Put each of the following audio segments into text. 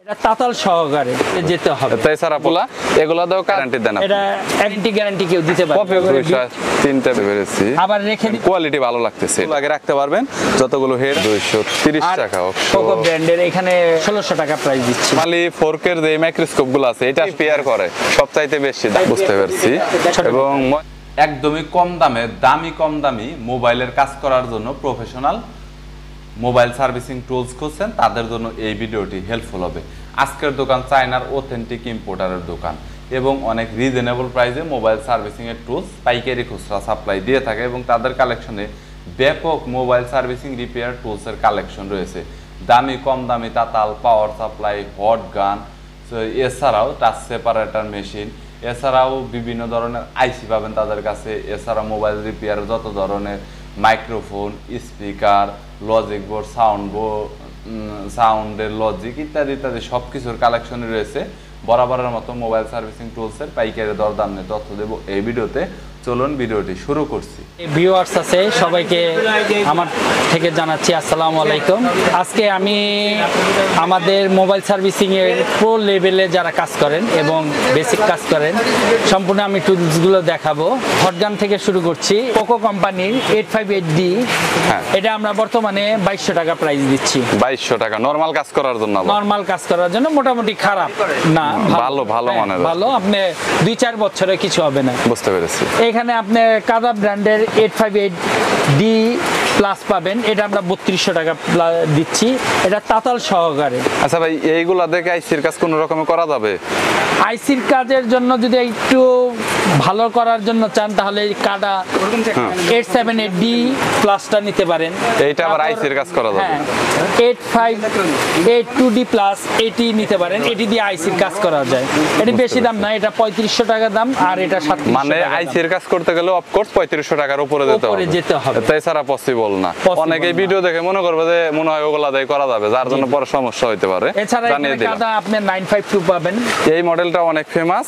এটা তাতাল সহকারে যেতে হবে। তাই স্যার আপুলা এগুলা দাও গ্যারান্টি দেন আপনি? এটা গ্যারান্টি কেউ দিতে পারে। কপি 203টা বেরেছি। আবার রেখে কোয়ালিটি ভালো লাগতেছে। আগে রাখতে পারবেন যতগুলো হেড 230 টাকা। কোকো ব্র্যান্ডের এখানে 1600 টাকা প্রাইস দিচ্ছি। খালি 4K এর যে মাইক্রোস্কোপ গুলো আছে এটা পেয়ার করে সবচাইতে বেশি বুঝতে পারছি। এবং একদমই কম দামি মোবাইলের কাজ করার জন্য প্রফেশনাল মোবাইল সার্ভিসিং টুলস খুঁজছেন তাদের জন্য এই ভিডিওটি হেল্পফুল হবে। আজকের দোকান চায়নার অথেন্টিক ইম্পোর্টারের দোকান এবং অনেক রিজনেবল প্রাইসে মোবাইল সার্ভিসিং এর টুলস পাইকারি খুচরা সাপ্লাই দিয়ে থাকে এবং তাদের কালেকশনে ব্যাপক মোবাইল সার্ভিসিং রিপেয়ার টুলসের কালেকশন রয়েছে। দামি কম দামি তাতাল, পাওয়ার সাপ্লাই, হট গান, এছাড়াও টাচ সেপারেটর মেশিন, এছাড়াও বিভিন্ন ধরনের আইসি পাবেন তাদের কাছে। এছাড়া মোবাইল রিপেয়ার যত ধরনের মাইক্রোফোন, স্পিকার, লজিক বোর্ড, সাউন্ডের লজিক ইত্যাদি ইত্যাদি সব কিছুর কালেকশন রয়েছে। বরাবরের মতো মোবাইল সার্ভিসিং টুলসের পাইকারি দরদাম নিয়ে তথ্য দেব এই ভিডিওতে। চলুন ভিডিওটি শুরু করছি। ভিউয়ার্স আছে সবাইকে আমার থেকে জানাচ্ছি আসসালামু আলাইকুম। আজকে আমি আমাদের মোবাইল সার্ভিসিং এর প্রো লেভেলে যারা কাজ করেন এবং বেসিক কাজ করেন সম্পূর্ণ আমি টুলসগুলো দেখাবো। হটগান থেকে শুরু করছি। কোকো কোম্পানির 858D, এটা আমরা বর্তমানে 2200 টাকা প্রাইস দিচ্ছি। 2200 টাকা নরমাল কাজ করার জন্য? নরমাল কাজ করার জন্য মোটামুটি খারাপ না, ভালো মানের, ভালো। আপনি 2-4 বছরে কিছু হবে না। বুঝতে পেরেছি। এখানে আপনি কাদা ব্র্যান্ডের 858D প্লাস পাবেন। এটা আমরা 3200 টাকা দিচ্ছি। এটা তাতাল সহকারে। আচ্ছা ভাই, এইগুলা দেখে আইসির কাজ কোন রকমে করা যাবে? আইসির কাজের জন্য যদি একটু ভালো করার জন্য চান তাহলে কাদা 878D প্লাসটা নিতে পারেন। এইটা আবার আইসির কাজ করা যাবে। 8582D প্লাস এটি নিতে পারেন। এটি দিয়ে আইসির কাজ করা যায়। এটি বেশি দাম না, এটা 3500 টাকা দাম আর এটা 3700 মানে আইসির কাজ করতে গেলে অফকোর্স 3500 টাকার উপরে যেতে হবে। তাই ছাড়া পসিবল না। অনেকে ভিডিও দেখে মনে করবে যে মনে হয় ওগুলা দিয়ে করা যাবে, যার জন্য পরে সমস্যা হইতে পারে। এছাড়া এখানে কাদা আপনি 952 পাবেন। এই মডেলটা অনেক ফেমাস,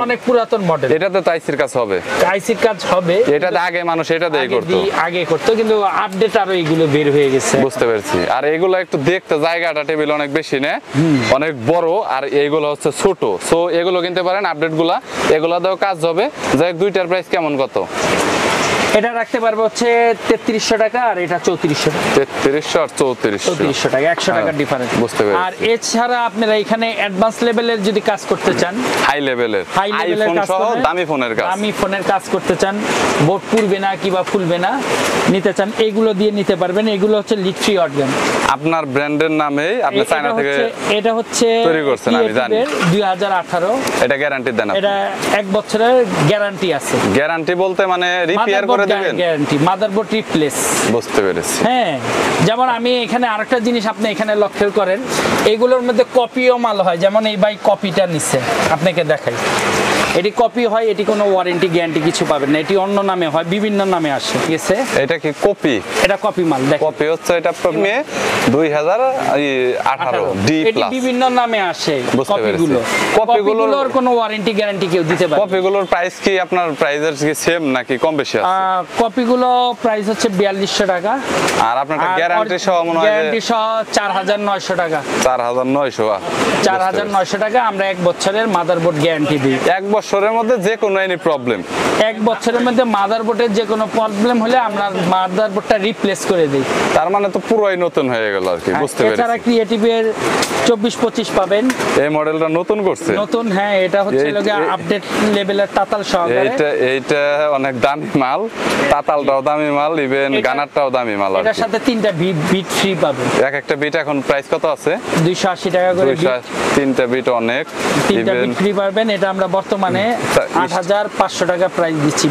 অনেক পুরাতন মডেল। এটাতে তো আইসির কাজ হবে। আইসির কাজ হবে। এটাতে আগে মানুষ এটা দিয়ে করতো, আগে করতো, কিন্তু আপডেট আরো এগুলো বের হয়ে গেছে। বুঝতে পেরেছি। আর এগুলো একটু দেখতে জায়গাটা টেবিল অনেক বেশি না, অনেক বড়, আর এইগুলো হচ্ছে ছোট। সো এগুলো কিনতে পারেন আপডেট গুলা, এগুলা দিয়েও কাজ হবে। যাই হোক, দুইটার প্রাইস কেমন কত? এটা রাখতে পারবো হচ্ছে 3300 টাকা আর এটা 3400 টাকা। 3300 আর 3400 টাকা, 100 টাকার ডিফারেন্স। বুঝতে পেরেছি। আর এছাড়া আপনারা এখানে অ্যাডভান্স লেভেলের যদি কাজ করতে চান, হাই লেভেলের আইফোন সহ দামি ফোনের কাজ, দামি ফোনের কাজ করতে চান, বোর্ড পুড়বে না কিংবা ফুলবে না নিতে চান, এইগুলো দিয়ে নিতে পারবেন। এগুলো হচ্ছে লিড ফ্রি হটগান। আপনার ব্র্যান্ডের নামেই আপনি চায়না থেকে এটা হচ্ছে তৈরি করছেন, আমি জানি। 2018। এটা গ্যারান্টি দেন? এটা 1 বছরের গ্যারান্টি আছে। গ্যারান্টি বলতে মানে রিপেয়ার করে দিবেন? Guarantee, motherboard replace. বুঝতে পেরেছি। হ্যাঁ, যেমন আমি এখানে আরেকটা জিনিস আপনি এখানে লক্ষ্য করেন, এগুলোর মধ্যে কপিও মাল হয়। যেমন এই ভাই কপিটা নিচ্ছে, আপনাকে দেখাই। এটি কপি হয়, এটি কোনো ওয়ারেন্টি গ্যারান্টি কিছু পাবেন না। এটি অন্য নামে হয়, বিভিন্ন নামে আসে। ঠিক আছে, এটা কি কপি? এটা কপি মাল। দেখেন, কপি হচ্ছে এটা মে 2018 ডি এটি প্লাস বিভিন্ন নামে আসে। কপিগুলো কপিগুলোর কোনো ওয়ারেন্টি গ্যারান্টি কেউ দিতে পারে। কপিগুলোর প্রাইস কি আপনার প্রাইসের কি সেম নাকি কম বেশি আছে? কপিগুলো প্রাইস হচ্ছে 4200 টাকা। আর আপনার গ্যারান্টি সহ মনে হয় গ্যারান্টি সহ 4900 টাকা। 4900 টাকা। আমরা 1 বছরের মাদারবোর্ড গ্যারান্টি দিই। 1 বছরের মধ্যে যে কোনো এনি প্রবলেম, 1 বছরের মধ্যে মাদারবোর্ডের যে কোনো প্রবলেম হলে আমরা মাদারবোর্ডটা রিপ্লেস করে দিই। তার মানে তো পুরোই নতুন হয়ে গেল আর কি। বুঝতে পেরেছি। এছাড়া ক্রিয়েটিভের 24-25 পাবেন। এই মডেলটা নতুন করছে? নতুন, হ্যাঁ। এটা হচ্ছে আপডেট লেভেলের তাতাল সহকারে। এইটা অনেক দামি মাল, তাতালটাও দামি মাল, ইভেন গানারটাও দামি মাল। এটার সাথে 3টা বিট ফ্রি পাবেন। একটা বিট এখন প্রাইস কত আছে? 280 টাকা করে। 3টা বিট অনেক, 3টা বিট ফ্রি পাবেন। এটা আমরা বর্তমানে 8500 টাকা প্রাইস দিচ্ছি।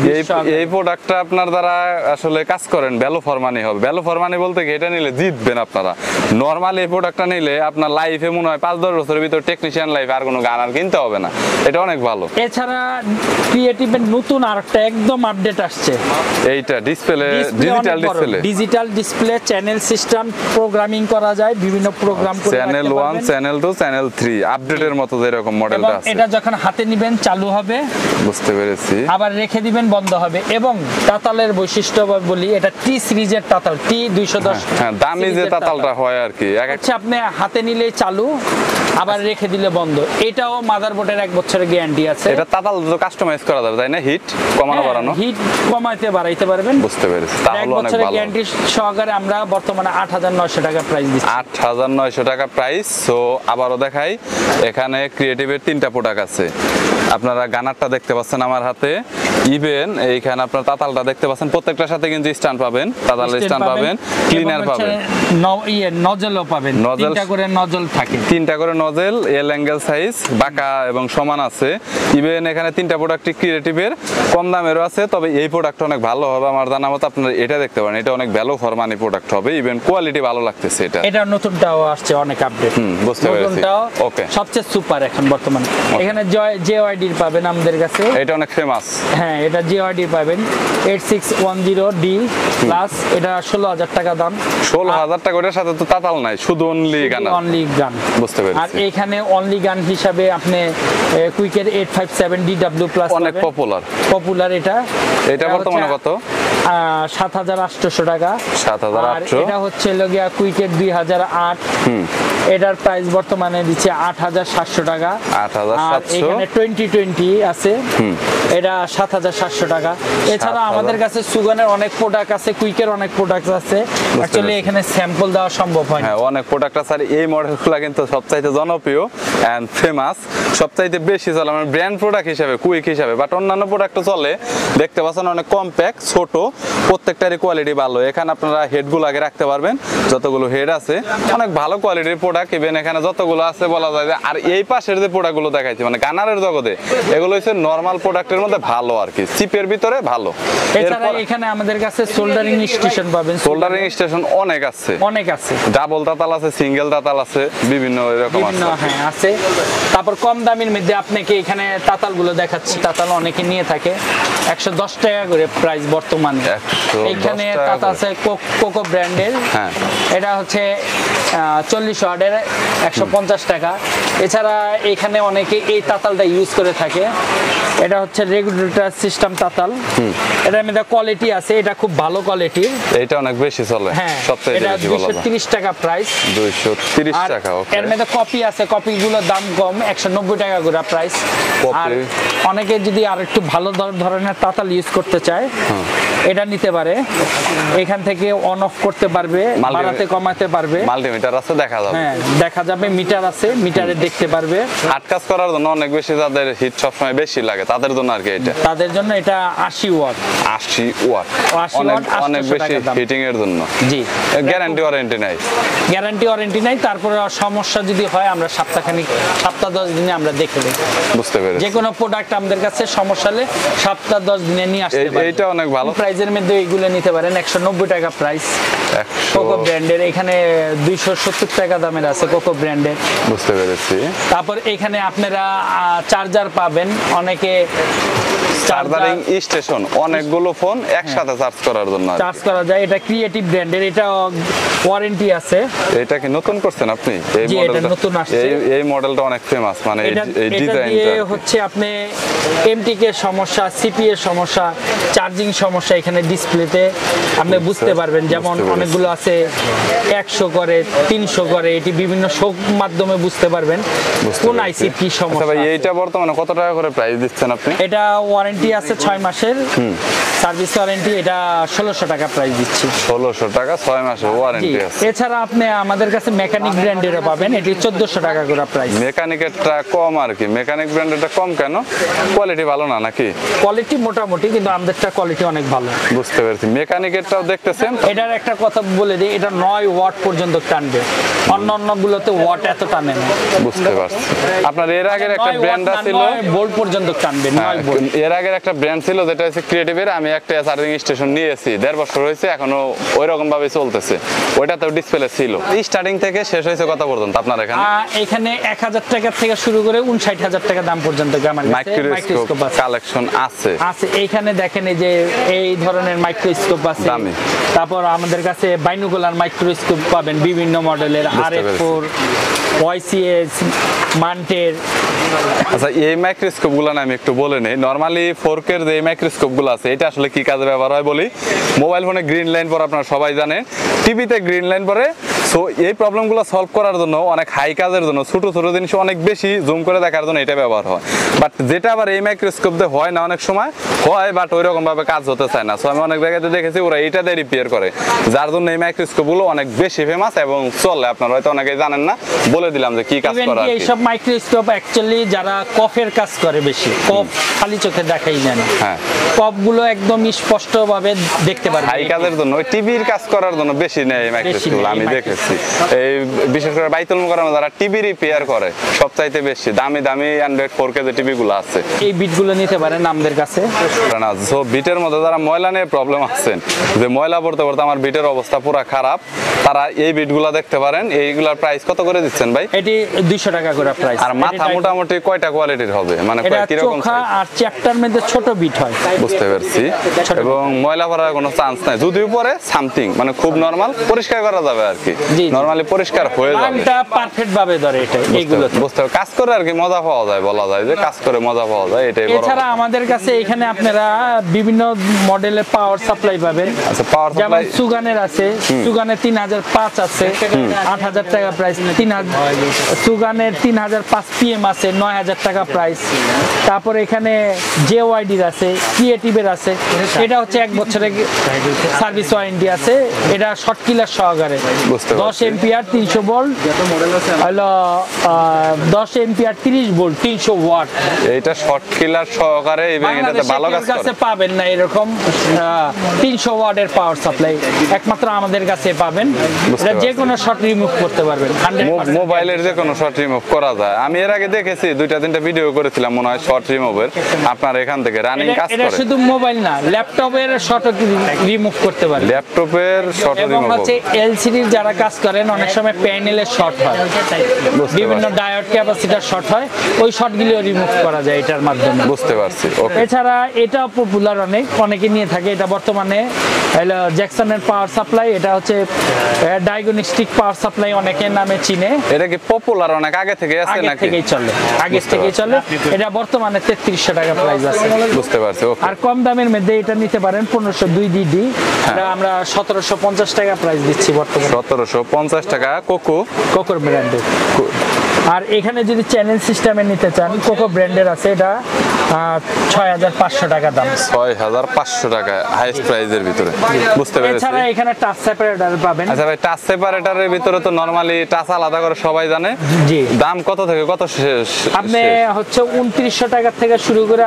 এই প্রোডাক্টটা আপনার দ্বারা আসলে কাজ করেন ভ্যালু ফর মানি হবে। ভ্যালু ফর মানি বলতে কি, এটা নিলে জিতবেন আপনারা। নরমাল এই প্রোডাক্টটা নিলে আপনার লাইফে মনে হয় 5-10 বছরের ভিতর টেকনিশিয়ান লাইফে আর কোনো গান আর কিনতে হবে না। এটা অনেক ভালো। এছাড়া ক্রিয়েটিভের নতুন আরেকটা একদম আপডেট আসছে। এইটা display, digital display, channel system programming করা যায়, বিভিন্ন প্রোগ্রাম করে চ্যানেল 1, চ্যানেল 2, চ্যানেল 3 আপডেটের মতো যেরকম মডেলটা আছে। এটা যখন হাতে নেবেন চালু হবে। বুঝতে পেরেছি। আবার রেখে দিবেন, বন্ধ হবে। এবং তাতালের বৈশিষ্ট্য বলি, এটা টি সিরিজের তাতাল, T210। হ্যাঁ, দামি যে তাতালটা হয় আর কি। আচ্ছা, আপনি হাতে নিলেই চালু, আবার রেখে দিলে বন্ধ। এটাও মাদারবোর্ডের 1 বছরের গ্যারান্টি আছে। এটা তাতাল তো কাস্টমাইজ করা যাবে তাই না, হিট কমানো বাড়ানো? হিট কমাইতে বাড়াইতে পারবেন। বুঝতে পেরেছি, তাহলে 1 অনেক বছরের ভালো। গ্যারান্টি সহকারে আমরা বর্তমানে 8,900 টাকা প্রাইস দিচ্ছি। 8,900 টাকা প্রাইস। সো আবারও দেখাই, এখানে ক্রিয়েটিভের 3টা প্রোডাক্ট আছে। আপনারা গানারটা দেখতে পাচ্ছেন আমার হাতে, ইভেন এইখানে আপনার তাতালটা দেখতে পাচ্ছেন, প্রত্যেকটার সাথে কিন্তু স্ট্যান্ড পাবেন, তাতালের স্ট্যান্ড পাবেন, ক্লিনার পাবেন, নজলও পাবেন। নজল 3টা করে নজল থাকে, 3টা করে নজেল, এল অ্যাঙ্গেল সাইজ, বাঁকা এবং সমান আছে। ইভেন এখানে 3টা প্রোডাক্টই ক্রিয়েটিভের, কম দামেরও আছে, তবে এই প্রোডাক্টটা অনেক ভালো হবে আমার জানা মতো। আপনারা এটা দেখতে পারেন, এটা অনেক ভ্যালু ফর মানি প্রোডাক্ট হবে, ইভেন কোয়ালিটি ভালো লাগতেছে এটা। এটা নতুনটাও আসছে, অনেক আপডেট। বুঝতে পেরেছি। নতুনটাও ওকে, সবচেয়ে সুপার এখন বর্তমানে। এখানে জেওয়াইডি পাবেন আমাদের কাছে, এটা অনেক ফেমাস। হ্যাঁ, এটা জেওয়াইডি পাবেন 8610D প্লাস, এটা 16,000 টাকা দাম। 16,000 টাকা, ওটার সাথে তো তাতাল নাই, শুধু অনলি গান। অনলি গান, বুঝতে আর পেরেছি। এখানে অনলি গান হিসাবে আপনি কুইকের 857DW প্লাস অনেক পপুলার। পপুলার এটা বর্তমানে কত? 7,800 টাকা। 7,800। আর এটা হচ্ছে লগিয়া কুইকের 2008, এটার প্রাইস বর্তমানে দিচ্ছে 8,700 টাকা। 8,700। আর এখানে 2020 আছে, এটা 7,700 টাকা। এছাড়া আমাদের কাছে সুগানের অনেক প্রোডাক্ট আছে, কুইকের অনেক প্রোডাক্ট আছে, অ্যাকচুয়ালি এখানে স্যাম্পল দেওয়া সম্ভব হয় না। হ্যাঁ, অনেক প্রোডাক্ট আছে। আর এই মডেলগুলো কিন্তু সবচাইতে জনপ্রিয় এন্ড ফেমাস, সবচাইতে বেশি চলে আমার ব্র্যান্ড প্রোডাক্ট হিসেবে, কুইক হিসেবে। বাট অন্যান্য প্রোডাক্টও চলে, দেখতে পাচ্ছেন অনেক কম্প্যাক্ট, ছোট, প্রত্যেকটারই কোয়ালিটি ভালো। এখানে আপনারা হেডগুলো আগে রাখতে পারবেন, যতগুলো হেড আছে অনেক ভালো কোয়ালিটির প্রোডাক্ট। ইভেন এখানে যতগুলো আছে বলা যায় যে, আর এই পাশের যে প্রোডাক্টগুলো দেখাইছি মানে গানারের জগতে, এগুলো হচ্ছে নরমাল প্রোডাক্টের মধ্যে ভালো আর কি, চিপের ভিতরে ভালো। এছাড়া এখানে আমাদের কাছে সোল্ডারিং স্টেশন পাবেন, সোল্ডারিং স্টেশন অনেক আছে, অনেক আছে। ডাবল তাতাল আছে, সিঙ্গেল তাতাল আছে, বিভিন্ন এরকম আছে। হ্যাঁ, আছে। তারপর কম দামের মধ্যে আপনাকে এখানে তাতালগুলো দেখাচ্ছি, তাতাল অনেকে নিয়ে থাকে 110 টাকা করে প্রাইস বর্তমানে। 110 এখানে টাকা তাতাল আছে কোকো ব্র্যান্ডের, হ্যাঁ, এটা হচ্ছে 40 ওয়াটের 150 টাকা। এছাড়া এখানে অনেকে এই তাতালটা ইউজ করে থাকে, এটা হচ্ছে রেগুলেটর সিস্টেম তাতাল, এটার মধ্যে কোয়ালিটি আছে, এটা খুব ভালো কোয়ালিটির, এটা অনেক বেশি চলে। হ্যাঁ, সবচেয়ে এটা বেশি বলা যায় 230 টাকা প্রাইস। 230 আর টাকা। ওকে, এর মধ্যে কপি আছে, কপিগুলোর দাম কম, 190 টাকা করে প্রাইস। আর অনেকে যদি আর একটু ভালো ধরনের তাতাল ইউজ করতে চায়, এটা নিতে পারে, এখান থেকে অন অফ করতে পারবে, বাড়াতে কমাতে পারবে, মাল্টিমিটার আছে, দেখা যাবে। হ্যাঁ, দেখা যাবে, মিটার আছে, মিটারে দেখতে পারবে। হাট কাজ করার জন্য অনেক বেশি, যাদের হিট সবসময় বেশি লাগে তাদের জন্য আর কি এটা। তাদের জন্য এটা 80 ওয়াট। 80 ওয়াট, 80 অনেক ওয়াট, অনেক 800 বেশি টাকা দাম। হিটিং এর জন্য। জি, গ্যারান্টি ওয়ারেন্টি নাই? গ্যারান্টি ওয়ারেন্টি নাই। তারপরে সমস্যা যদি হয় আমরা সপ্তাহ 10 দিনে আমরা দেখে দেব। বুঝতে পেরেছি। যে কোনো প্রোডাক্ট আমাদের কাছে সমস্যা হলে সপ্তাহ 10 দিনে নিয়ে আসতে পারবেন। এইটা অনেক ভালো প্রাইজের মধ্যে এইগুলো নিতে পারেন, 190 টাকা প্রাইস। কোকো ব্র্যান্ডের এখানে 270 টাকা দামের আছে কোকো ব্র্যান্ডের। বুঝতে পেরেছি। তারপর এখানে আপনারা চার্জার পাবেন, অনেকে চার্জারিং স্টেশন, অনেকগুলো ফোন একসাথে চার্জ করার জন্য চার্জ করা যায়। এটা ক্রিয়েটিভ ব্র্যান্ডের, এটা ওয়ারেন্টি আছে। এটা কি নতুন করছেন আপনি? জি, এটা নতুন আসছে। এই মডেলটা অনেক ফেমাস, মানে এই ডিজাইনটা দিয়ে হচ্ছে আপনি এমটিকে এর সমস্যা, সিপি এর সমস্যা, চার্জিং সমস্যা এখানে ডিসপ্লেতে আপনি বুঝতে পারবেন। যেমন অনেকগুলো আছে 100 করে, 300 করে, এটি বিভিন্ন শোক মাধ্যমে বুঝতে পারবেন কোন আইসি কি সমস্যা। ভাই এইটা বর্তমানে কত টাকা করে প্রাইস দিচ্ছেন আপনি? এটা ওয়ারেন্টি আছে 6 মাসের, সার্ভিস ওয়ারেন্টি, এটা 1600 টাকা প্রাইস দিচ্ছি। 1600 টাকা 6 মাসের ওয়ারেন্টি আছে। এছাড়া আপনি আমাদের কাছে মেকানিক ব্র্যান্ডেরও পাবেন, এটি 1400 টাকা করে প্রাইস। মেকানিকেরটা কম আর কি, মেকানিক ব্র্যান্ডেরটা কম কেন? কোয়ালিটি ভালো না নাকি? কোয়ালিটি মোটামুটি, কিন্তু আমাদেরটা কোয়ালিটি অনেক ভালো। বুঝতে পেরেছি। মেকানিকেরটাও দেখতেছেন? এটার একটা কথা বলে দিই, এটা 9 ওয়াট পর্যন্ত টানবে, অন্য গুলোতে ওয়াট এত টানে না। বুঝতে পারছি। আপনার এর আগের একটা ব্র্যান্ড ছিল, 9 ভোল্ট পর্যন্ত টানবে, 9 ভোল্ট। এর আগের একটা ব্র্যান্ড ছিল যেটা হচ্ছে ক্রিয়েটিভের, আমি একটা চার্জিং স্টেশন নিয়েছি, 1.5 বছর হয়েছে, এখনো ওই রকম ভাবে চলতেছে। ওইটাতেও ডিসপ্লে ছিল। স্টার্টিং থেকে শেষ হয়েছে কত পর্যন্ত আপনার এখানে? এখানে 1000 টাকা থেকে শুরু করে 59,000 টাকা দাম পর্যন্ত আমার কাছে মাইক্রোস্কোপ কালেকশন আছে। এইখানে দেখেন, এই যে এই ধরনের মাইক্রোস্কোপ আছে। তারপর আমাদের কাছে বাইনোকুলার মাইক্রোস্কোপ পাবেন বিভিন্ন মডেলের, RF4, YCS, মান্টের। আচ্ছা, এই মাইক্রোস্কোপ গুলো আমি একটু বলে নেই। নরমালি 4K এর যে মাইক্রোস্কোপ গুলো আছে, এটা আসলে কি কাজে ব্যবহার হয় বলি। মোবাইল ফোনে গ্রিন লাইন পরে আপনারা সবাই জানেন, টিভিতে গ্রিন লাইন পরে সো এই প্রবলেমগুলো সলভ করার জন্য অনেক হাই কাজের জন্য ছোট ছোট জিনিস অনেক বেশি জুম করে দেখার জন্য এটা ব্যবহার হয়, বাট যেটা আবার এই মাইক্রোস্কোপ দিয়ে হয় না, অনেক সময় হয় বাট ওই রকম ভাবে কাজ হতে চায় না। সো আমি অনেক জায়গাতে দেখেছি ওরা এইটা দিয়ে রিপেয়ার করে, যার জন্য এই মাইক্রোস্কোপ গুলো অনেক বেশি ফেমাস এবং চলে। আপনারা হয়তো অনেকেই জানেন না, বলে দিলাম যে কি কাজ করা। এইসব মাইক্রোস্কোপ অ্যাকচুয়ালি যারা কফের কাজ করে, বেশি কফ খালি চোখে দেখাই যায় না, হ্যাঁ কফ গুলো একদম স্পষ্ট ভাবে দেখতে পারবে। হাই কাজের জন্য ওই টিভির কাজ করার জন্য বেশি নেই এই মাইক্রোস্কোপ, আমি দেখেছি। এই বিশেষ করে বাইতুল মোকাররমে যারা টিভি রিপেয়ার করে সবচাইতে বেশি দামি দামি অ্যান্ড্রয়েড 4K যে টিভি গুলো আছে, এই বিটগুলো নিতে পারেন আমাদের কাছে। না সো বিটের মধ্যে যারা ময়লা নিয়ে প্রবলেম আছেন, যে ময়লা পড়তে পড়তে আমার বিটের অবস্থা পুরো খারাপ, তারা এই বিটগুলো দেখতে পারেন। এইগুলার প্রাইস কত করে দিচ্ছেন ভাই? এটি 200 টাকা করে প্রাইস। আর মাথা মোটামুটি কয়টা কোয়ালিটির হবে, মানে এটা কি রকম চোখা আর চ্যাপ্টার মধ্যে ছোট বিট হয়। বুঝতে পারছি। এবং ময়লা পড়ার কোনো চান্স নাই, যদিও পরে সামথিং মানে খুব নরমাল পরিষ্কার করা যাবে আর কি, নরমালি পরিষ্কার হয়ে যাবে। এটা পারফেক্ট ভাবে ধরে এটা এইগুলো বুঝতে হবে, কাজ করে আর কি মজা পাওয়া যায়, বলা যায় যে কাজ করে মজা পাওয়া যায়, এটাই বড়। এছাড়া আমাদের কাছে এখানে আপনারা বিভিন্ন মডেলের পাওয়ার সাপ্লাই পাবেন। আচ্ছা, পাওয়ার যেমন সাপ্লাই সুগানের আছে, সুগানের 3005 আছে 8000 টাকা প্রাইস, 3000 সুগানের 3005 PM আছে 9000 টাকা প্রাইস। তারপর এখানে JYD-র আছে, ক্রিয়েটিভের আছে, এটা হচ্ছে 1 বছরের সার্ভিস ওয়ারেন্টি আছে, এটা শর্ট কিলার সহকারে। 10 এম্পিয়ার 300 ভোল্ট হলো 10 এম্পিয়ার 30 ভোল্ট 300 ওয়াট। এটা শর্ট কিলার সহকারে এবং এটাতে ভালো কাজ করে। পাবেন না এরকম 300 ওয়াটের পাওয়ার সাপ্লাই, একমাত্র আমাদের কাছে পাবেন। এটা যে কোনো শর্ট রিমুভ করতে পারবেন, মোবাইলের যে কোনো শর্ট রিমুভ করা যায়। আমি এর আগে দেখেছি 2-3টা ভিডিও করেছিলাম মনে হয় শর্ট রিমুভের, আপনার এখান থেকে রানিং কাজ করে। এটা শুধু মোবাইল না, ল্যাপটপের শর্ট রিমুভ করতে পারেন, ল্যাপটপের শর্ট রিমুভ। এবং হচ্ছে এলসিডির যারা কাজ করেন অনেক সময় প্যানেলের শর্ট হয়, বিভিন্ন ডায়োড ক্যাপাসিটর শর্ট হয়, ওই শর্টগুলো রিমুভ করা যায় এটার মাধ্যমে। বুঝতে পারছি। ওকে। এছাড়া এটা পপুলার অনেকে নিয়ে থাকে, এটা বর্তমানে হলো জ্যাকসনের পাওয়ার সাপ্লাই, এটা হচ্ছে ডায়াগনস্টিক পাওয়ার সাপ্লাই অনেকের নামে চিনে। এটা কি পপুলার অনেক আগে থেকে আছে নাকি? থেকেই চলে, আগে থেকেই চলে। এটা বর্তমানে 3300 টাকা প্রাইস আছে। বুঝতে পারছি। ওকে। আর কম দামের মধ্যে এটা নিতে পারেন 1502 DD, এটা আমরা 1750 টাকা প্রাইস দিচ্ছি বর্তমানে। 1750 টাকা কোকোর ব্র্যান্ডের। আর এখানে যদি চ্যানেল সিস্টেমে নিতে চান, কোকো ব্র্যান্ডের আছে, এটা 6500 টাকা দাম। 6500 টাকা হাইস্ট প্রাইজের ভিতরে। বুঝতে পেরেছি। এছাড়া এখানে টাচ সেপারেটর পাবেন। আচ্ছা ভাই, টাচ সেপারেটরের ভিতরে তো নরমালি টাচ আলাদা করে সবাই জানে, জি। দাম কত থেকে কত শেষ? আপনি হচ্ছে 2900 টাকা থেকে শুরু করে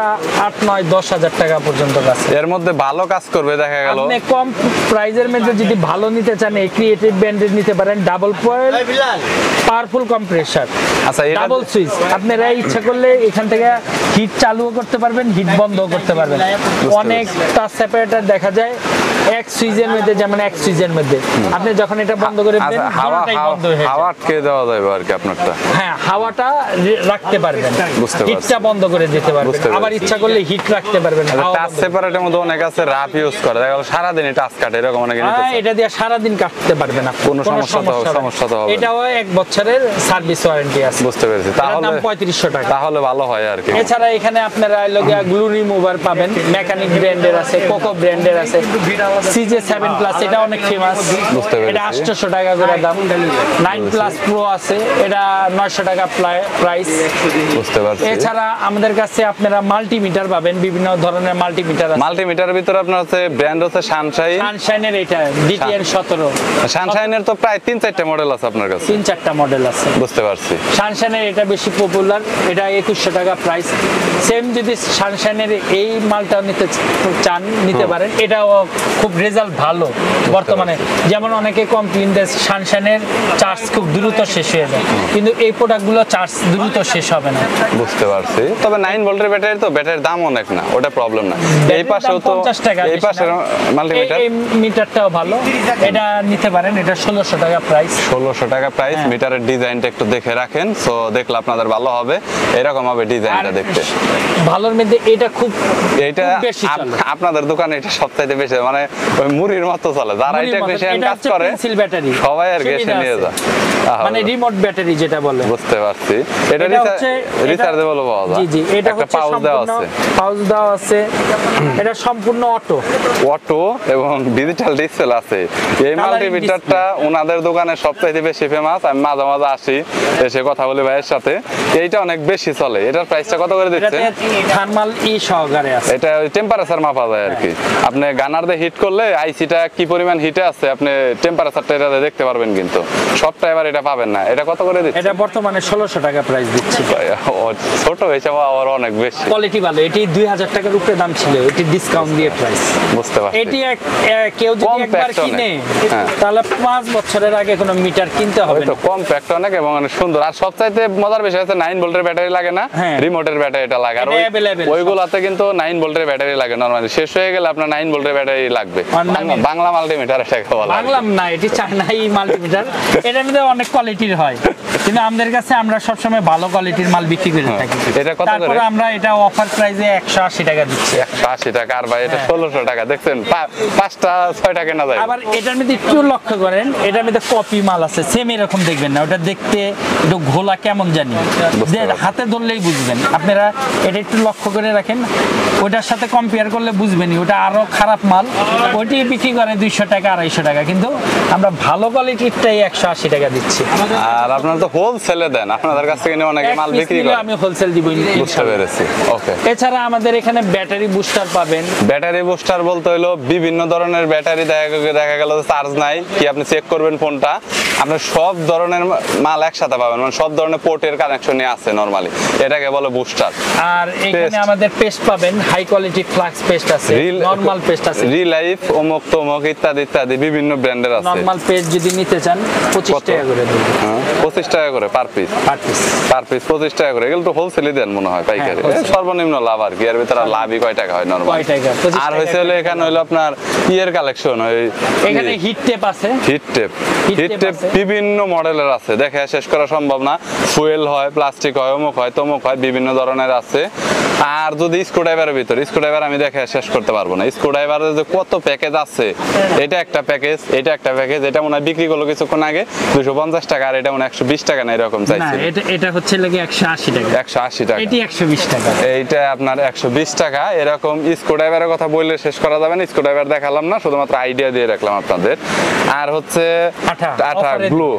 8, 9, 10,000 টাকা পর্যন্ত আছে। এর মধ্যে ভালো কাজ করবে দেখা গেল। আপনি কম প্রাইজের মধ্যে যদি ভালো নিতে চান, এই ক্রিয়েটিভ ব্র্যান্ডের নিতে পারেন, ডাবল কয়েল পাওয়ারফুল কম্প্রেসার, আচ্ছা এটা ডাবল সুইচ। আপনারা ইচ্ছা করলে এখান থেকে হিট চালুও করতে পারবেন, হিট বন্ধও করতে পারবেন। অনেক টাচ সেপারেটর দেখা যায় এক সুইচের মধ্যে, যেমন এক সুইচের মধ্যে আপনি যখন এটা বন্ধ করে দিবেন, দুটোটাই বন্ধ হয়ে যায়। হাওয়া আটকে দেওয়া যাবে আর কি আপনারটা। হ্যাঁ, হাওয়াটা রাখতে পারবেন, বুঝতে পারছি। হিটটা বন্ধ করে দিতে পারবেন, বুঝতে আবার পারছি। ইচ্ছা করলে হিট রাখতে পারবেন। টাচ সেপারেটের মধ্যে অনেক আছে রাফ ইউজ করে, দেখা গেল সারাদিন টাচ কাটে, এরকম অনেকে নিতে চায়। এটা দিয়ে সারাদিন কাটতে পারবে না, কোনো সমস্যা তো হবে না। এটাও 1 বছরের সার্ভিস ওয়ারেন্টি আছে। বুঝতে পেরেছি। তাহলে দাম 3500 টাকা। তাহলে ভালো হয় আর কি। এছাড়া এখানে আপনারা গ্লু রিমুভার পাবেন, মেকানিক ব্র্যান্ডের আছে, কোকো ব্র্যান্ডের আছে, CJ7 প্লাস, এটা অনেক ফেমাস, বুঝতে পেরেছি। এটা 800 টাকা করে দাম। 9 প্লাস প্রো আছে, এটা 900 টাকা প্রাইস। বুঝতে পারছি। এছাড়া আমাদের কাছে আপনারা মাল্টিমিটার পাবেন, বিভিন্ন ধরনের মাল্টিমিটার আছে। মাল্টিমিটারের ভিতরে আপনার হচ্ছে ব্র্যান্ড হচ্ছে সানশাইনের, এটা DTN 17। সানশাইনের তো প্রায় 3-4টা মডেল আছে আপনার কাছে। 3-4টা মডেল আছে। বুঝতে পারছি। সানশাইনের এটা বেশি পপুলার, এটা 2100 টাকা প্রাইস। সেম যদি সানশাইনের এই মালটা নিতে চান, নিতে পারেন, এটাও খুব রেজাল্ট ভালো বর্তমানে। যেমন অনেকে কমপ্লেইন দেয় সানশাইনের চার্জ খুব দ্রুত শেষ হয়ে যায়, কিন্তু এই প্রোডাক্টগুলো চার্জ দ্রুত শেষ হবে না। বুঝতে পারছি। তবে 9 ভোল্টের ব্যাটারি তো, ব্যাটারির দাম অনেক না, ওটা প্রবলেম না। এই পাশেও তো 50 টাকা, এই পাশের মাল্টিমিটার, এই মিটারটাও ভালো, এটা নিতে পারেন, এটা 1600 টাকা প্রাইস। 1600 টাকা প্রাইস। মিটারের ডিজাইনটা একটু দেখে রাখেন, সো দেখলে আপনাদের ভালো হবে, এরকম হবে ডিজাইনটা দেখতে। ভালোর মধ্যে এটা খুব এইটা বেশি চলে আপনাদের দোকানে, এটা সবচাইতে বেশি, মানে ওই মুড়ির মতো চলে, যারা এটা বেশি কাজ করে ব্যাটারি সবাই আর এসে নিয়ে যায়। মানে রিমোট ব্যাটারি যেটা বলে। বুঝতে পারছি। এটা হচ্ছে রিচার্জেবল পাওয়া যায়। জি জি, এটা একটা হচ্ছে পাউচ দেওয়া আছে। পাউচ দেওয়া আছে। এটা সম্পূর্ণ অটো এবং ডিজিটাল ডিসপ্লে আছে। এই মাল্টিমিটারটা ওনাদের দোকানে সবচেয়ে বেশি ফেমাস। আমি মাঝে মাঝে আসি, এসে কথা বলি ভাইয়ের সাথে। এইটা অনেক বেশি চলে। এটার প্রাইসটা কত করে দিচ্ছে? থার্মাল সহকারে আছে। এটা টেম্পারেচার মাপা যায় আর কি। আপনি গানার দিয়ে হিট করলে আইসিটা কি পরিমাণ হিটে আছে আপনি টেম্পারেচারটা এটা দেখতে পারবেন, কিন্তু সবটা এবার এটা পাবেন না। এটা কত করে দিচ্ছে? এটা বর্তমানে 1600 টাকা প্রাইস দিচ্ছি। ছোট হিসাবে আবার অনেক বেশি। কোয়ালিটি ভালো। এটি 2000 টাকার উপরে দাম ছিল, এটি ডিসকাউন্ট দিয়ে প্রাইস। বুঝতে পারছি। এটি কেউ যদি একবার কিনে তাহলে 5 বছরের আগে কোনো মিটার কিনতে হবে না। কম্প্যাক্ট অনেক এবং অনেক সুন্দর। আর সবচাইতে মজার বিষয় হচ্ছে 9 ভোল্টের ব্যাটারি লাগে না, রিমোটের ব্যাটারিটা লাগে। আর ওইগুলাতে কিন্তু 9 ভোল্টের ব্যাটারি লাগে। নরমালি শেষ হয়ে গেলে আপনার 9 ভোল্টের ব্যাটারি লাগবে। বাংলা মাল্টিমিটার এটাকে বলা হয়। বাংলা না, এটি চায়নাই মাল্টিমিটার। এটার মধ্যে অনেক কোয়ালিটির হয়, কিন্তু আমাদের কাছে আমরা সবসময় ভালো কোয়ালিটির মাল বিক্রি করে থাকি। এটা কত করে? তারপরে আমরা এটা অফার প্রাইসে 180 টাকা দিচ্ছি। 180 টাকা। আর ভাই এটা 1600 টাকা। দেখছেন 5টা 6টা কেনা যায়। আবার এটার মধ্যে একটু লক্ষ্য করেন, এটার মধ্যে কপি মাল আছে, সেম এরকম দেখবেন না। ওটা দেখতে একটু ঘোলা কেমন জানি, হাতে ধরলেই বুঝবেন। আপনারা এটা একটু লক্ষ্য করে রাখেন, ওটার সাথে কম্পেয়ার করলে বুঝবেনই ওটা আরো খারাপ মাল। ওইটি বিক্রি করে 200 টাকা 250 টাকা, কিন্তু আমরা ভালো কোয়ালিটিরটাই 180 টাকা দিচ্ছি। আর আপনারা তো হোলসেলে দেন, আপনাদের কাছ থেকে অনেকে মাল বিক্রি করে। আমি হোলসেল দিব। বুঝতে পেরেছি। ওকে। এছাড়া আমাদের এখানে ব্যাটারি বুস্টার পাবেন। ব্যাটারি বুস্টার বলতে হলো বিভিন্ন ধরনের ব্যাটারি দেখা গেল চার্জ নাই কি, আপনি চেক করবেন ফোনটা, আপনি সব ধরনের মাল একসাথে পাবেন, মানে সব ধরনের পোর্টের কানেকশনই আছে নরমালি, এটাকে বলে বুস্টার। আর এখানে আমাদের পেস্ট পাবেন, হাই কোয়ালিটি ফ্লাক্স পেস্ট আছে, নরমাল পেস্ট আছে, রিলাইফ অমুক তমুক ইত্যাদি ইত্যাদি বিভিন্ন ব্র্যান্ডের আছে। নরমাল পেস্ট যদি নিতে চান 25 টাকা করে দেব। 25 টাকা করে পার পিস। পার পিস 25 টাকা করে। এগুলো তো হোলসেলই দেন মনে হয়, পাইকারি। সর্বনিম্ন লাভ আর কি, এর ভিতরে লাভই কয় টাকা হয় নরমাল? আর হইছে হলো এখানে হলো আপনার ইয়ের কালেকশন, ওই এখানে হিট টেপ আছে। হিট টেপ বিভিন্ন মডেলের আছে, দেখে শেষ করা সম্ভব না। ফুয়েল হয়, প্লাস্টিক হয়, অমুক হয় তমুক হয়, বিভিন্ন ধরনের আছে। আর যদি স্ক্রুড্রাইভারের ভিতরে, স্ক্রুড্রাইভার আমি দেখে শেষ করতে পারবো না। স্ক্রুড্রাইভারের যে কত প্যাকেজ আছে, এটা একটা প্যাকেজ, এটা একটা প্যাকেজ। এটা মনে হয় বিক্রি করলো কিছুক্ষণ আগে 250 টাকা, আর এটা মনে হয় 120 টাকা না এরকম চাইছে। এটা হচ্ছে লাগে 180 টাকা। 180 টাকা। এটি 120 টাকা। এইটা আপনার 120 টাকা। এরকম স্ক্রুড্রাইভারের কথা বললে শেষ করা যাবে না। স্ক্রুড্রাইভার দেখালাম না, শুধুমাত্র আইডিয়া দিয়ে রাখলাম আপনাদের। আর হচ্ছে আঠা গ্লু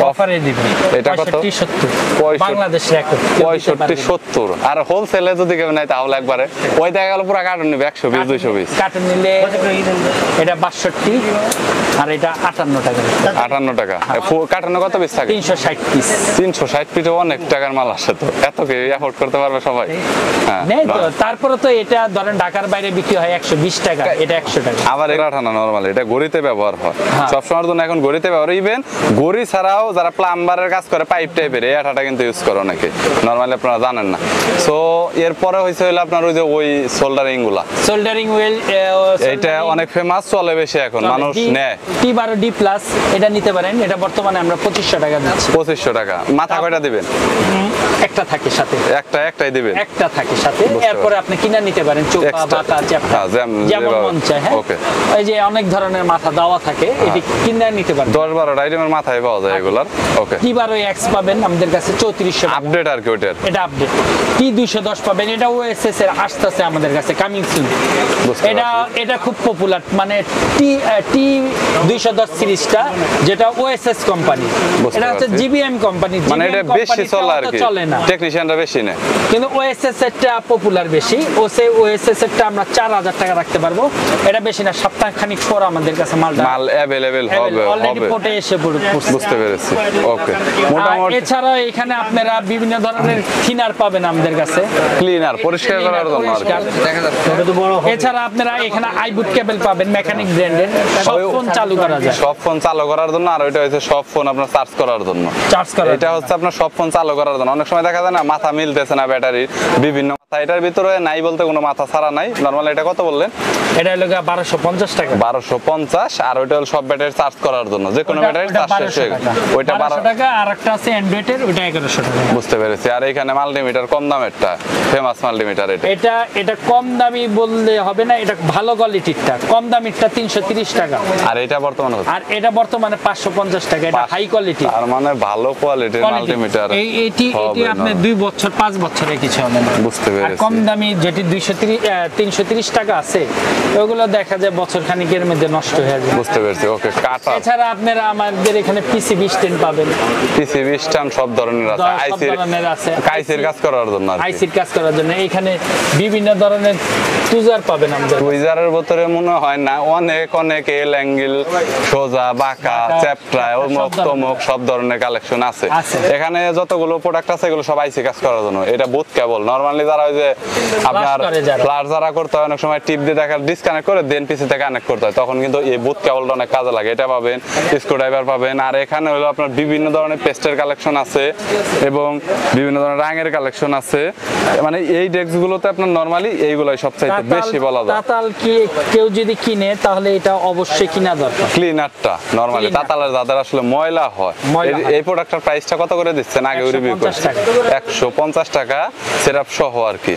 অফারে দিবেন। এটা কত? 65 বাংলাদেশ রেকর্ড 65 70। আর হোলসেলে যদি কেউ নেয় তাহলে একবারে ওই দেখা গেল পুরো কার্টন নিবে 120 220। কার্টন নিলে এটা 62 আর এটা 58 টাকা। 58 টাকা। কার্টনে কত পিস থাকে? 360 পিস। 360 পিসে অনেক টাকার মাল আসে, তো এত কি এফোর্ড করতে পারবে সবাই? হ্যাঁ। তারপরে তো এটা ধরেন ঢাকার বাইরে বিক্রি হয় 120 টাকা, এটা 100 টাকা। আবার এটা আঠা না, নরমালি এটা গড়িতে ব্যবহার হয় সবসময়ের জন্য। এখন গড়িতে ব্যবহার, ইভেন গড়ি ছাড়াও যারা প্লাম্বারের কাজ করে পাইপ টাইপের, এই আঠাটা কিন্তু ইউজ করে অনেকে, নরমালি আপনারা জানেন না। সো এরপরে হয়েছে হলো আপনার ওই যে ওই সোল্ডারিং গুলা, সোল্ডারিং হুইল, এটা অনেক ফেমাস, চলে বেশি এখন, মানুষ নেয়। T12D প্লাস এটা নিতে পারেন। এটা বর্তমানে আমরা 2500 টাকা দিচ্ছি। 2500 টাকা। মাথা কয়টা দিবেন? একটা থাকে সাথে। একটাই দিবেন? একটা থাকে সাথে। এরপরে আপনি কিনা নিতে পারেন, চোপা বাতা চ্যাপটা যেমন মন চায়। হ্যাঁ, ওই যে অনেক ধরনের মাথা দেওয়া থাকে, এটি কিনা নিতে পারেন। 10-12টা আইটেমের মাথায় পাওয়া যায় এগুলার। ওকে। T12X পাবেন আমাদের কাছে 3400 টাকা। আপডেট আর কি ওটার? এটা আপডেট। T210 পাবেন, এটা ওএসএস এর আসতেছে আমাদের কাছে, কামিং সুন। এটা খুব পপুলার, মানে T210 সিরিজটা, যেটা ওএসএস কোম্পানি, এটা হচ্ছে জিবিএম কোম্পানি। মানে এটা বেশি চলে আর কি, চলে না, টেকনিশিয়ানরা বেশি নেয়, কিন্তু ওএসএস এরটা পপুলার বেশি। ওএসএস এরটা আমরা 4000 টাকা রাখতে পারবো। এটা বেশি না, সপ্তাহখানিক পর আমাদের কাছে মাল অ্যাভেলেবল হবে, অলরেডি পোর্টে এসে পড়ছে। বুঝতে পেরেছি। ওকে। মোটামুটি এছাড়া এখানে আপনারা বিভিন্ন ধরনের ক্লিনার পাবেন আমাদের কাছে, ক্লিনার পরিষ্কার করার জন্য আর কি। এছাড়া আপনারা এখানে আইবুট কেবল পাবেন, মেকানিক ব্র্যান্ডের, সব ফোন চালু করা যায়। সব ফোন চালু করার জন্য, আর ওইটা হচ্ছে সব ফোন আপনার চার্জ করার জন্য। এটা হচ্ছে আপনার সব ফোন চালু করার জন্য। অনেক সময় দেখা যায় না মাথা মিলতেছে না ব্যাটারি, বিভিন্ন এটার ভিতরে নাই বলতে কোনো মাথা ছাড়া নাই। নরমাল এটা কত বললেন? এটা হলো 1250 টাকা। 1250। আর ওইটা হলো সব ব্যাটারি চার্জ করার জন্য, যে কোনো ব্যাটারি চার্জ শেষ হয়ে গেছে ওইটা 1200 টাকা। আর একটা আছে অ্যান্ড্রয়েডের, ওইটা 1100 টাকা। বুঝতে পেরেছি। আর এখানে মাল্টিমিটার কম দামেরটা, ফেমাস মাল্টিমিটার এটা কম দামি বললে হবে না, এটা ভালো কোয়ালিটিরটা। কম দামিরটা 330 টাকা। আর এটা বর্তমানে আর এটা বর্তমানে 550 টাকা। এটা হাই কোয়ালিটি, আর মানে ভালো কোয়ালিটির মাল্টিমিটার। এটি আপনি 2 বছর 5 বছরে কিছু হবে না। বুঝতে পেরেছি। আর কম দামি যেটি 330 টাকা আছে, ওগুলো দেখা যায় বছর খানিকের মধ্যে নষ্ট হয়ে যায়। বুঝতে পেরেছি। ওকে, কাটা। এছাড়া আপনারা আমাদের এখানে পিসিবি স্ট্যান্ড পাবেন। পিসিবি স্ট্যান্ড সব ধরনের আছে, আইসির কাজ করার জন্য, আইসির কাজ করার জন্য এখানে বিভিন্ন ধরনের টুজার পাবেন আমাদের। টুইজারের ভিতরে মনে হয় না অনেক এল অ্যাঙ্গেল, সোজা বাঁকা, চ্যাপ্টা, অমুক তমুক সব ধরনের কালেকশন আছে। এখানে যতগুলো প্রোডাক্ট আছে এগুলো সব আইসি কাজ করার জন্য। এটা বুথ কেবল নরমালি যারা ওই যে আপনার ফ্লাশ যারা করতে হয়, অনেক সময় টিপ দিয়ে দেখা ডিসকানেক্ট করে দেন পিসি থেকে কানেক্ট করতে হয়, তখন কিন্তু এই বুথ কেবলটা অনেক কাজে লাগে। এটা পাবেন, স্ক্রু ড্রাইভার পাবেন। আর এখানে হলো আপনার বিভিন্ন ধরনের পেস্টের কালেকশন আছে এবং বিভিন্ন ধরনের রাঙের কালেকশন আছে। মানে এই ডেস্ক গুলোতে আপনার নরমালি এইগুলাই সবচাইতে বেশি বলা যায়। তাতাল কি কেউ যদি কিনে তাহলে এটা অবশ্যই কিনা দরকার। ক্লিনারটা নরমালি তাতালের যাদের আসলে ময়লা হয়, এই প্রোডাক্টটার প্রাইসটা কত করে দিচ্ছেন আগে রিভিউ করছি? 150 টাকা সেটআপ সহ আর কি।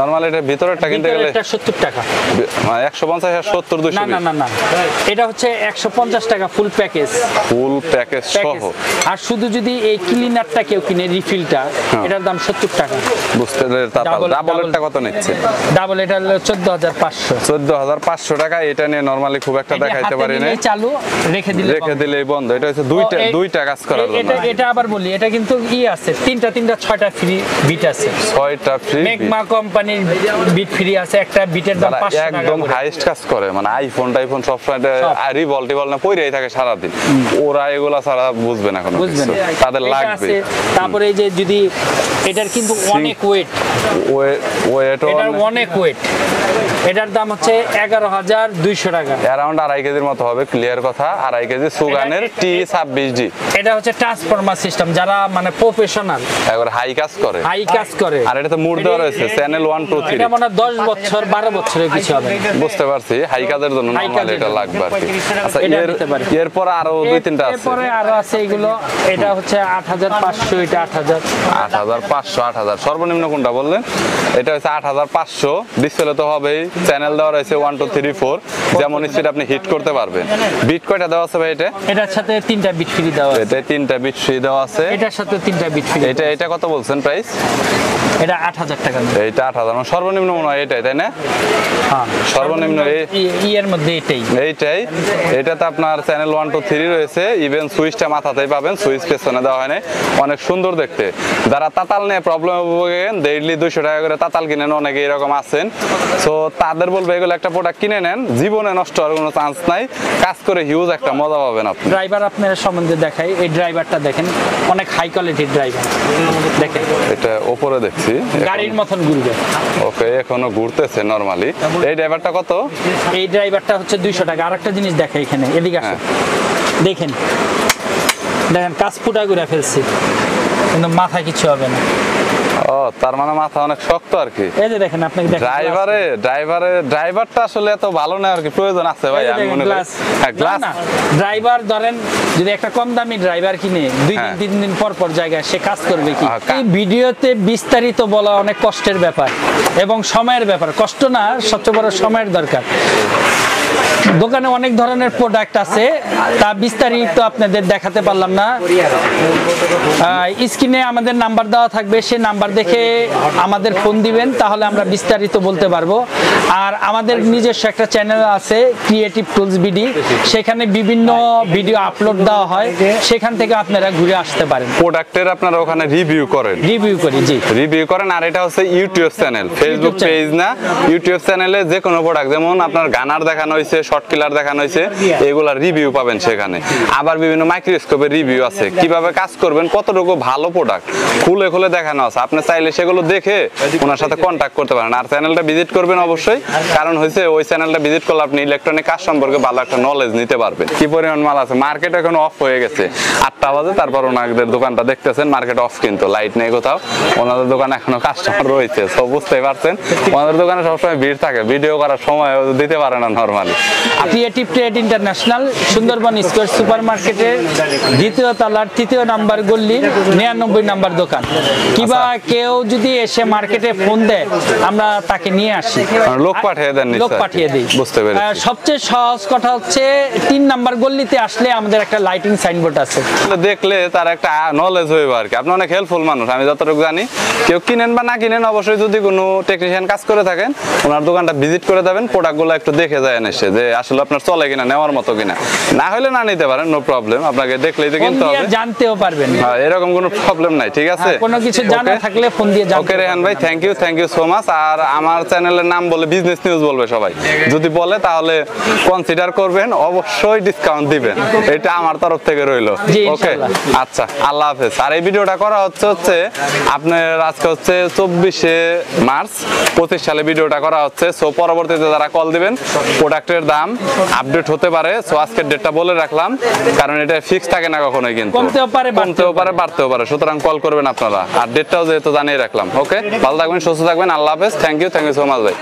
নরমালি এর ভিতরেরটা কিনতে গেলে এটা 70 টাকা। মানে 150 আর 70 220। না, এটা হচ্ছে 150 টাকা ফুল প্যাকেজ। ফুল প্যাকেজ সহ। আর শুধু যদি এই ক্লিনারটা কেউ কিনে রিফিলটা, এটার দাম 70 টাকা। বুঝতে পেরেছি। তাতাল ডাবলেরটা কত নিচ্ছে? ডাবল এটা হলো 14500। 14500 টাকা। এটা নিয়ে নরমালি খুব একটা দেখাইতে পারি না। চালু রেখে দিলেই বন্ধ। এটা হচ্ছে দুইটা কাজ করার জন্য। এটা আবার বলি, এটা কিন্তু আছে 6টা ফ্রি বিট আছে। 6টা ফ্রি মেগমা কোম্পানির বিট ফ্রি আছে। একটা বিটের দাম 500 টাকা। একদম হাইয়েস্ট কাজ করে, মানে আইফোন সব রিভল্ভ না পইরাই থাকে সারা দিন। ওরা এগুলা ছাড়া বুঝবে না কোনো কিছু, তাদের লাগবে। তারপরে এই যে যদি এটার কিন্তু অনেক ওয়েট, এটার অনেক ওয়েট। এটার দাম হচ্ছে 11200 টাকা। অ্যারাউন্ড 2.5 কেজির মতো হবে, ক্লিয়ার কথা। 2.5 কেজি সুগানের T26D। এটা হচ্ছে ট্রান্সফরমার সিস্টেম, যারা মানে প্রফেশনাল একবার হাই কাজ করে। আর এটাতে মোড দেওয়া রয়েছে চ্যানেল 1 2 3। এটা মানে 10 বছর 12 বছরের কিছু হবে। বুঝতে পারছি, হাই কাজের জন্য নরমালি এটা লাগবে আর কি। আচ্ছা, এরপর আরো 2-3টা আছে। এরপরে আরো আছে এগুলো। এটা হচ্ছে 8500, এটা 8000। 8000 সর্বনিম্ন কোনটা বললেন? এটা হচ্ছে 8500। ডিসপ্লে তো হবেই, চ্যানেল দেওয়া রয়েছে 1 2 3 4, যেমন স্পিড আপনি হিট করতে পারবেন। বিট কয়টা দেওয়া আছে ভাই এটা? এটার সাথে 3টা বিট ফ্রি দেওয়া আছে। এটা 3টা বিট ফ্রি দেওয়া আছে। এটার সাথে 3টা বিট ফ্রি। এটা কত বলছেন প্রাইস? এটা 8000 টাকা। এইটা 8000, মানে সর্বনিম্ন মনে হয় এটাই, তাই না? হ্যাঁ, সর্বনিম্ন এর মধ্যে এইটাই। এটাতে আপনার চ্যানেল 1 2 3 রয়েছে। ইভেন সুইচটা মাথাতেই পাবেন, সুইচ পেছনে দেওয়া হয় না। অনেক সুন্দর দেখতে। যারা তাতাল নিয়ে প্রবলেম ভোগেন, ডেইলি 200 টাকা করে তাতাল কিনেন, অনেকে এরকম আছেন। সো তাদের বলবো এগুলো একটা প্রোডাক্ট কিনে নেন, জীবনে নষ্ট হওয়ার কোনো চান্স নাই। কাজ করে হিউজ একটা মজা পাবেন আপনি। ড্রাইভার আপনার সম্বন্ধে দেখাই। এই ড্রাইভারটা দেখেন, অনেক হাই কোয়ালিটির ড্রাইভার। দেখেন এটা উপরে দেখছি গাড়ির মতন ঘুরবে। ওকে, এখনো ঘুরতেছে নরমালি। এই ড্রাইভারটা কত? এই ড্রাইভারটা হচ্ছে 200 টাকা। আরেকটা জিনিস দেখাই এখানে, এদিকে আসেন। দেখেন কাজ ফুটা ঘুরে ফেলছি, কিন্তু মাথায় কিছু হবে না। ও, তার মানে মাথা অনেক শক্ত আর কি। এই যে দেখেন, আপনাকে দেখেন ড্রাইভারটা আসলে এত ভালো না আর কি, প্রয়োজন আছে ভাই আমি মনে করি। গ্লাস ড্রাইভার ধরেন যদি একটা কম দামি ড্রাইভার কিনে 2-3 দিন পর জায়গায় সে কাজ করবে কি? এই ভিডিওতে বিস্তারিত বলা অনেক কষ্টের ব্যাপার এবং সময়ের ব্যাপার। কষ্ট না, সবচেয়ে বড় সময়ের দরকার। দোকানে অনেক ধরনের প্রোডাক্ট আছে, তা বিস্তারিত আপনাদের দেখাতে পারলাম না। স্ক্রিনে আমাদের নাম্বার দেওয়া থাকবে, সেই নাম্বার দেখে আমাদের ফোন দিবেন, তাহলে আমরা বিস্তারিত বলতে পারবো। আর আমাদের নিজস্ব একটা চ্যানেল আছে, ক্রিয়েটিভ টুলস বিডি, সেখানে বিভিন্ন ভিডিও আপলোড দেওয়া হয়, সেখান থেকে আপনারা ঘুরে আসতে পারেন। প্রোডাক্টের আপনারা ওখানে রিভিউ করেন? রিভিউ করি, জি রিভিউ করেন। আর এটা হচ্ছে ইউটিউব চ্যানেল, ফেসবুক পেজ না। ইউটিউব চ্যানেলে যে কোনো প্রোডাক্ট, যেমন আপনার গানার দেখানো হয়েছে, হয়েছে, শর্ট কিলার দেখানো হয়েছে, এগুলার রিভিউ পাবেন সেখানে। আবার বিভিন্ন মাইক্রোস্কোপের রিভিউ আছে, কিভাবে কাজ করবেন, কতটুকু ভালো প্রোডাক্ট খুলে খুলে দেখানো আছে। আপনি চাইলে সেগুলো দেখে ওনার সাথে কন্ট্যাক্ট করতে পারেন। আর চ্যানেলটা ভিজিট করবেন অবশ্যই, কারণ হয়েছে ওই চ্যানেলটা ভিজিট করলে আপনি ইলেকট্রনিক কাজ সম্পর্কে ভালো একটা নলেজ নিতে পারবেন। কি পরিমাণ মাল আছে, মার্কেট এখন অফ হয়ে গেছে, 8টা বাজে, তারপর ওনাদের দোকানটা দেখতেছেন মার্কেট অফ, কিন্তু লাইট নেই কোথাও। ওনাদের দোকানে এখনো কাস্টমার রয়েছে, সব বুঝতেই পারছেন। ওনাদের দোকানে সবসময় ভিড় থাকে, ভিডিও করার সময় দিতে পারে না normally. Creative trade international Sundarban square super মার্কেটের 2য় তলার 3য় নাম্বার গল্লির 99 নাম্বার দোকান। কিবা কেউ যদি এসে মার্কেটে ফোন দেয়, আমরা তাকে নিয়ে আসি, লোক পাঠিয়ে দেন, লোক পাঠিয়ে দিই। বুঝতে পেরেছি। সবচেয়ে সহজ কথা হচ্ছে 3 নাম্বার গল্লিতে আসলে আমাদের একটা লাইটিং সাইনবোর্ড আছে, দেখলে তার একটা নলেজ হইবে আর কি। আপনি অনেক হেল্পফুল মানুষ, আমি যতটুকু জানি। কেউ কিনেন বা না কিনেন, অবশ্যই যদি কোনো টেকনিশিয়ান কাজ করে থাকেন, ওনার দোকানটা ভিজিট করে দেবেন, প্রোডাক্টগুলো একটু দেখে যায় এসে যে আসলে আপনার চলে কিনা, নেওয়ার মতো কিনা। না হলে না নিতে পারেন, নো প্রবলেম, আপনাকে দেখলেই তো কিনতে হবে, জানতেও পারবেন। হ্যাঁ, এরকম কোনো প্রবলেম নাই, ঠিক আছে। কোনো কিছু জানা থাকলে ফোন দিয়ে জানতে। ওকে রেহান ভাই, থ্যাংক ইউ সো মাচ। আর আমার চ্যানেলের নাম বলে বিজনেস নিউজ বলবে সবাই, যদি বলে তাহলে কনসিডার করবেন, অবশ্যই ডিসকাউন্ট দিবেন, এটা আমার তরফ থেকে রইলো। ওকে, আচ্ছা, আল্লাহ হাফেজ। আর এই ভিডিওটা করা হচ্ছে আপনার আজকে হচ্ছে 24শে মার্চ 25 সালে ভিডিওটা করা হচ্ছে। সো পরবর্তীতে যারা কল দিবেন, প্রোডাক্টের দাম আপডেট হতে পারে। সো আজকের ডেটটা বলে রাখলাম, কারণ এটা ফিক্স থাকে না কখনোই, কিন্তু কমতেও পারে বাড়তেও পারে, সুতরাং কল করবেন আপনারা। আর ডেটটাও যেহেতু জানিয়ে রাখলাম। ওকে, ভালো থাকবেন, সুস্থ থাকবেন, আল্লাহ হাফেজ। থ্যাংক ইউ সো মাচ ভাই।